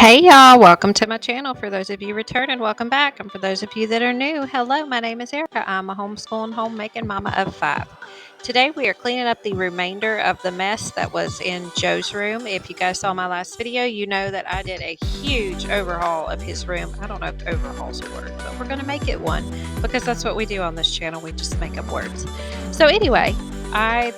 Hey y'all, welcome to my channel. For those of you returning, welcome back. And for those of you that are new, hello, my name is Erica. I'm a homeschooling, homemaking mama of 5. Today we are cleaning up the remainder of the mess that was in Joe's room. If you guys saw my last video, you know that I did a huge overhaul of his room. I don't know if overhaul's a word, but we're going to make it one because that's what we do on this channel. We just make up words. So anyway,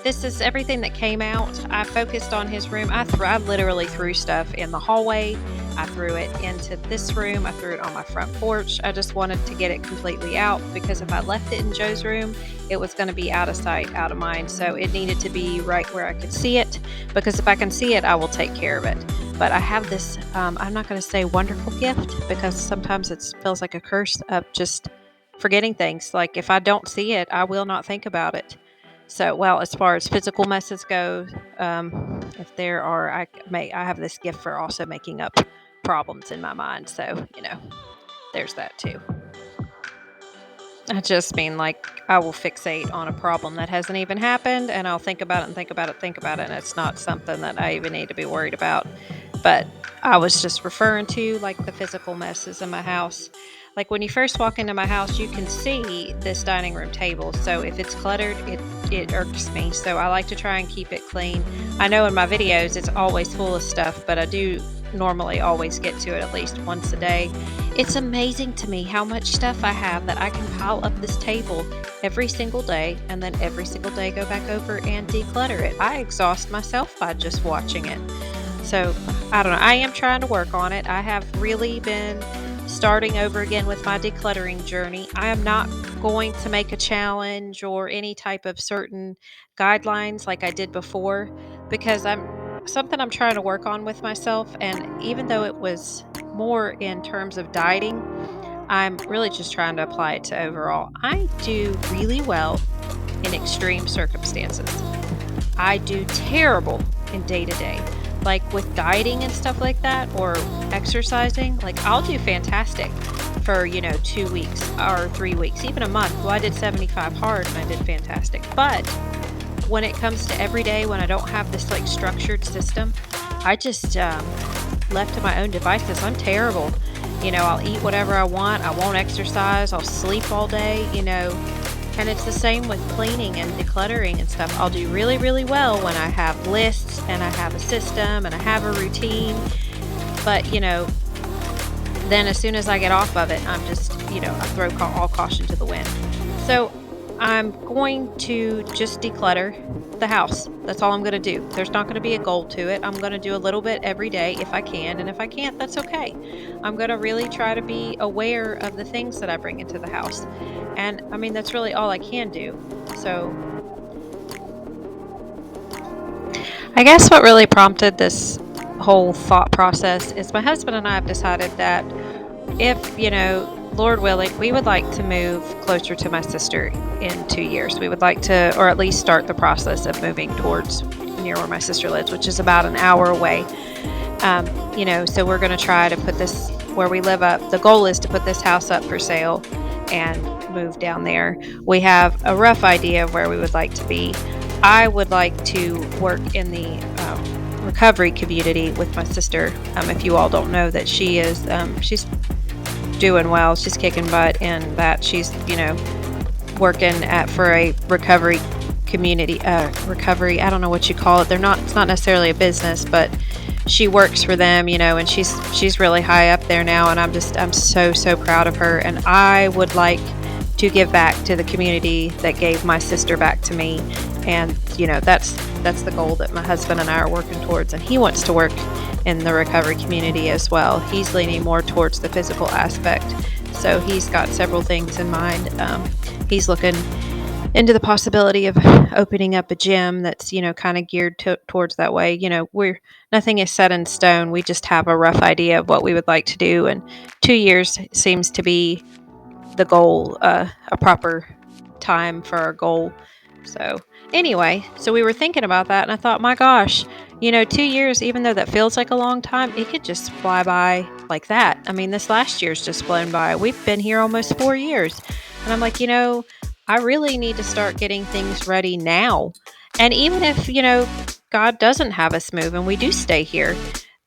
this is everything that came out. I focused on his room. I literally threw stuff in the hallway. I threw it into this room. I threw it on my front porch. I just wanted to get it completely out because if I left it in Joe's room, it was going to be out of sight, out of mind. So it needed to be right where I could see it, because if I can see it, I will take care of it. But I have this, I'm not going to say wonderful gift, because sometimes it feels like a curse of just forgetting things. Like if I don't see it, I will not think about it. So, well, as far as physical messes go, if there are, I have this gift for also making up problems in my mind. So, there's that too. I just mean, like, I will fixate on a problem that hasn't even happened, and I'll think about it and think about it, think about it, and it's not something that I even need to be worried about. But I was just referring to, like, the physical messes in my house. Like, when you first walk into my house, you can see this dining room table. So if it's cluttered, it irks me. So I like to try and keep it clean. I know in my videos it's always full of stuff, but I do normally always get to it at least once a day. It's amazing to me how much stuff I have that I can pile up this table every single day, and then every single day go back over and declutter it. I exhaust myself by just watching it. So I don't know. I am trying to work on it. I have really been starting over again with my decluttering journey. I am not going to make a challenge or any type of certain guidelines like I did before, because I'm trying to work on with myself. And even though it was more in terms of dieting, I'm really just trying to apply it to overall. I do really well in extreme circumstances. I do terrible in day to day. Like with dieting and stuff like that, or exercising, like I'll do fantastic for, 2 weeks or 3 weeks, even a month. Well, I did 75 hard and I did fantastic. But when it comes to every day, when I don't have this like structured system, I just left to my own devices. I'm terrible. I'll eat whatever I want. I won't exercise. I'll sleep all day, And it's the same with cleaning and decluttering and stuff. I'll do really, really well when I have lists and I have a system and I have a routine. But, then as soon as I get off of it, I'm just, I throw all caution to the wind. So I'm going to just declutter the house. That's all I'm going to do. There's not going to be a goal to it. I'm going to do a little bit every day if I can. And if I can't, that's okay. I'm going to really try to be aware of the things that I bring into the house. And I mean, that's really all I can do. So I guess what really prompted this whole thought process is my husband and I have decided that if, Lord willing, we would like to move closer to my sister in 2 years. We would like to, or at least start the process of moving towards near where my sister lives, which is about an hour away. So we're going to try to put this where we live up. The goal is to put this house up for sale and move down there. We have a rough idea of where we would like to be. I would like to work in the recovery community with my sister. If you all don't know that she's doing well. She's kicking butt in that. She's, working for a recovery community, recovery. I don't know what you call it. It's not necessarily a business, but she works for them, and she's really high up there now. And I'm so proud of her. And I would like to give back to the community that gave my sister back to me. And, that's the goal that my husband and I are working towards. And he wants to work in the recovery community as well. He's leaning more towards the physical aspect. So he's got several things in mind. He's looking into the possibility of opening up a gym that's, kind of geared towards that way. Nothing is set in stone. We just have a rough idea of what we would like to do. And 2 years seems to be the goal, a proper time for our goal. So anyway, so we were thinking about that, and I thought, my gosh, 2 years, even though that feels like a long time, it could just fly by like that. I mean, this last year's just blown by. We've been here almost 4 years. And I'm like, I really need to start getting things ready now. And even if, God doesn't have us move and we do stay here,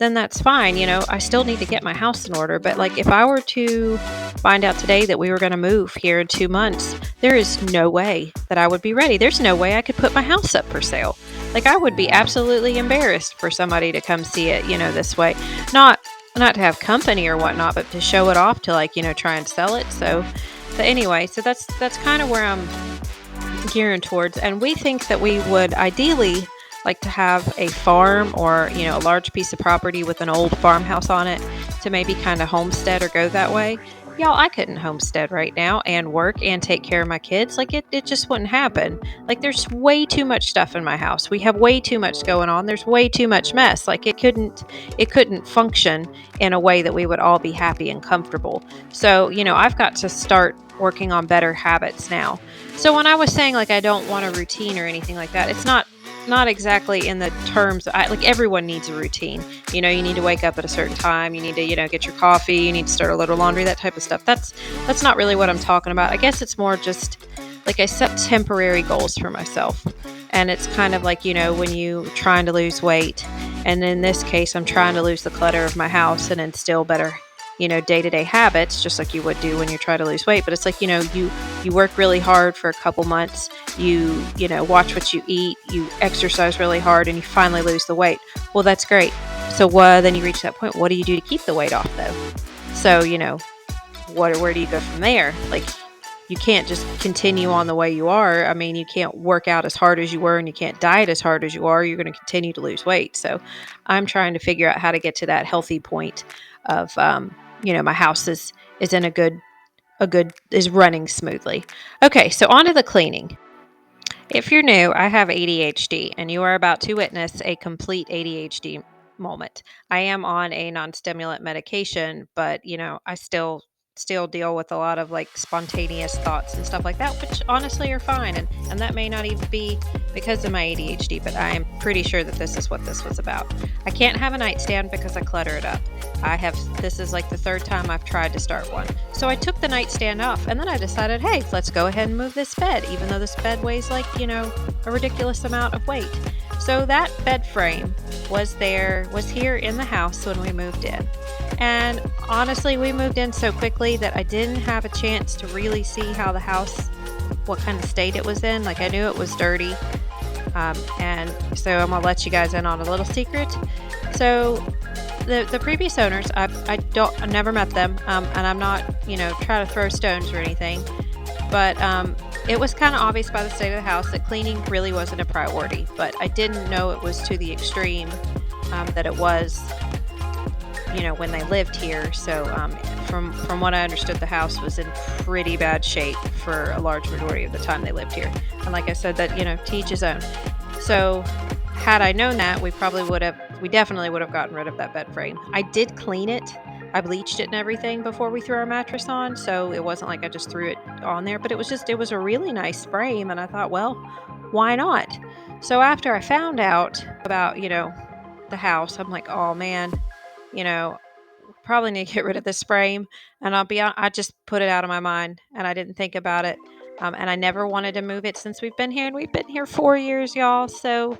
then that's fine. I still need to get my house in order. But like if I were to find out today that we were going to move here in 2 months, there is no way that I would be ready. There's no way I could put my house up for sale. Like I would be absolutely embarrassed for somebody to come see it, this way. Not not to have company or whatnot, but to show it off to like, try and sell it. So but anyway, so that's kind of where I'm gearing towards. And we think that we would ideally like to have a farm or, a large piece of property with an old farmhouse on it to maybe kind of homestead or go that way. Y'all, I couldn't homestead right now and work and take care of my kids. Like it just wouldn't happen. Like there's way too much stuff in my house. We have way too much going on. There's way too much mess. Like it couldn't function in a way that we would all be happy and comfortable. So, I've got to start working on better habits now. So when I was saying like I don't want a routine or anything like that, it's not exactly in the terms like everyone needs a routine. You need to wake up at a certain time. You need to, get your coffee. You need to start a little laundry, that type of stuff. That's not really what I'm talking about. I guess it's more just like I set temporary goals for myself. And it's kind of like, when you trying to lose weight. And in this case, I'm trying to lose the clutter of my house and instill better, day-to-day habits, just like you would do when you try to lose weight. But it's like, you work really hard for a couple months, you watch what you eat, you exercise really hard, and you finally lose the weight. Well, that's great. So then you reach that point. What do you do to keep the weight off though? So, where do you go from there? Like, you can't just continue on the way you are. I mean, you can't work out as hard as you were and you can't diet as hard as you are. You're going to continue to lose weight. So I'm trying to figure out how to get to that healthy point of, my house is in is running smoothly. Okay, so on to the cleaning. If you're new, I have ADHD, and you are about to witness a complete ADHD moment. I am on a non-stimulant medication, but I still deal with a lot of like spontaneous thoughts and stuff like that, which honestly are fine. And that may not even be because of my ADHD, but I am pretty sure that this is what this was about. I can't have a nightstand because I clutter it up. This is like the third time I've tried to start one. So I took the nightstand off and then I decided, hey, let's go ahead and move this bed, even though this bed weighs like, a ridiculous amount of weight. So that bed frame was here in the house when we moved in. And honestly, we moved in so quickly that I didn't have a chance to really see how the house, what kind of state it was in. Like I knew it was dirty. And so I'm gonna let you guys in on a little secret. So the previous owners, I never met them, and I'm not trying to throw stones or anything, but it was kind of obvious by the state of the house that cleaning really wasn't a priority. But I didn't know it was to the extreme that it was, when they lived here. So from what I understood, the house was in pretty bad shape for a large majority of the time they lived here. And like I said, that to each his own. So had I known that, we definitely would have gotten rid of that bed frame. I did clean it. I bleached it and everything before we threw our mattress on, so it wasn't like I just threw it on there, but it was a really nice frame, and I thought, well, why not? So after I found out about, the house, I'm like, oh man, probably need to get rid of this frame. And I'll be honest, I just put it out of my mind and I didn't think about it. And I never wanted to move it since we've been here, and we've been here 4 years, y'all. So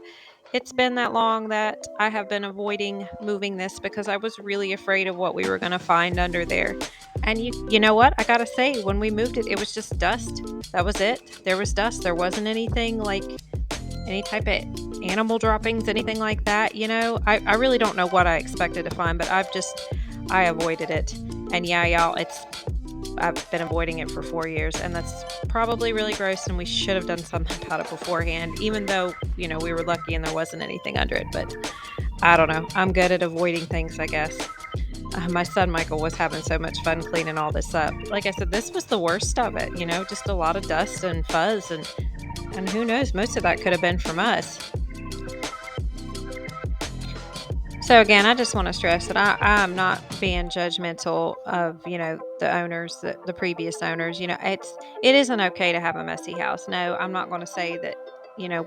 it's been that long that I have been avoiding moving this because I was really afraid of what we were going to find under there. And you know what? I got to say, when we moved it, it was just dust. That was it. There was dust. There wasn't anything like any type of animal droppings, anything like that. I really don't know what I expected to find, but I avoided it. And yeah, y'all, I've been avoiding it for 4 years, and that's probably really gross, and we should have done something about it beforehand, even though, we were lucky and there wasn't anything under it. But I don't know. I'm good at avoiding things, I guess. My son Michael was having so much fun cleaning all this up. Like I said, this was the worst of it, just a lot of dust and fuzz, and who knows, most of that could have been from us. So again, I just want to stress that I'm not being judgmental of, the owners, the previous owners. It isn't okay to have a messy house. No, I'm not going to say that,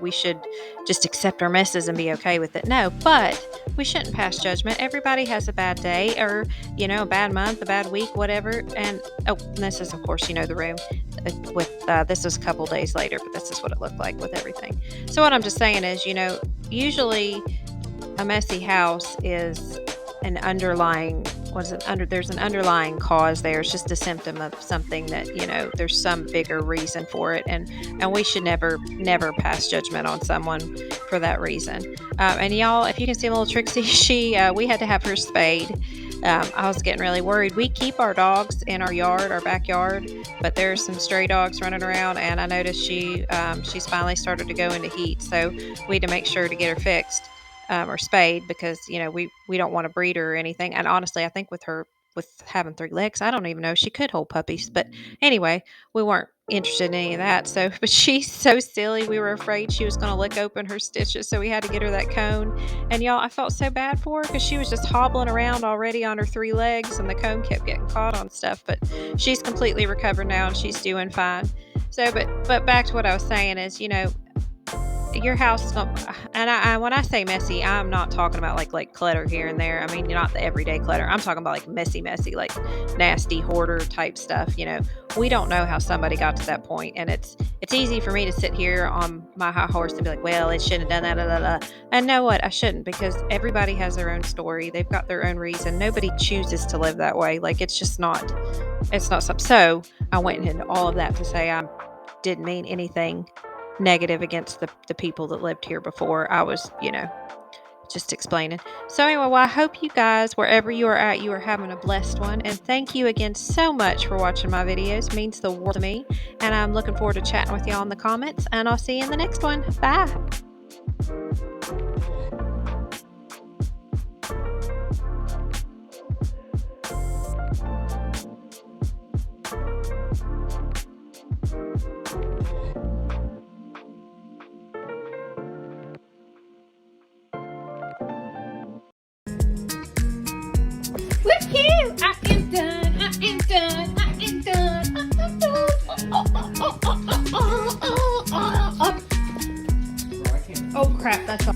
we should just accept our messes and be okay with it. No, but we shouldn't pass judgment. Everybody has a bad day or, a bad month, a bad week, whatever. And this is, of course, the room this was a couple days later, but this is what it looked like with everything. So what I'm just saying is, usually a messy house is an underlying there's an underlying cause there. It's just a symptom of something that, there's some bigger reason for it, and we should never pass judgment on someone for that reason. And y'all, if you can see little Trixie, we had to have her spayed. I was getting really worried. We keep our dogs in our backyard, but there's some stray dogs running around, and I noticed she's finally started to go into heat, so we had to make sure to get her fixed. Or spayed, because we don't want to breed her or anything. And honestly, I think with having 3 legs, I don't even know if she could hold puppies. But anyway, we weren't interested in any of that. So, but she's so silly. We were afraid she was going to lick open her stitches, so we had to get her that cone. And y'all, I felt so bad for her because she was just hobbling around already on her 3 legs, and the cone kept getting caught on stuff. But she's completely recovered now, and she's doing fine. So, but back to what I was saying is, your house is going to, and when I say messy, I'm not talking about like clutter here and there. I mean, not the everyday clutter. I'm talking about like messy, like nasty hoarder type stuff. We don't know how somebody got to that point, and it's easy for me to sit here on my high horse and be like, well, it shouldn't have done that, blah, blah, blah. And know what? I shouldn't, because everybody has their own story. They've got their own reason. Nobody chooses to live that way. Like, it's not something. So I went into all of that to say I didn't mean anything negative against the people that lived here before. I was, just explaining. So anyway, well, I hope you guys, wherever you are at, you are having a blessed one. And thank you again so much for watching my videos. It means the world to me. And I'm looking forward to chatting with y'all in the comments. And I'll see you in the next one. Bye. Look here! I am done! I am done! I am done! I am done! Oh crap, that's all.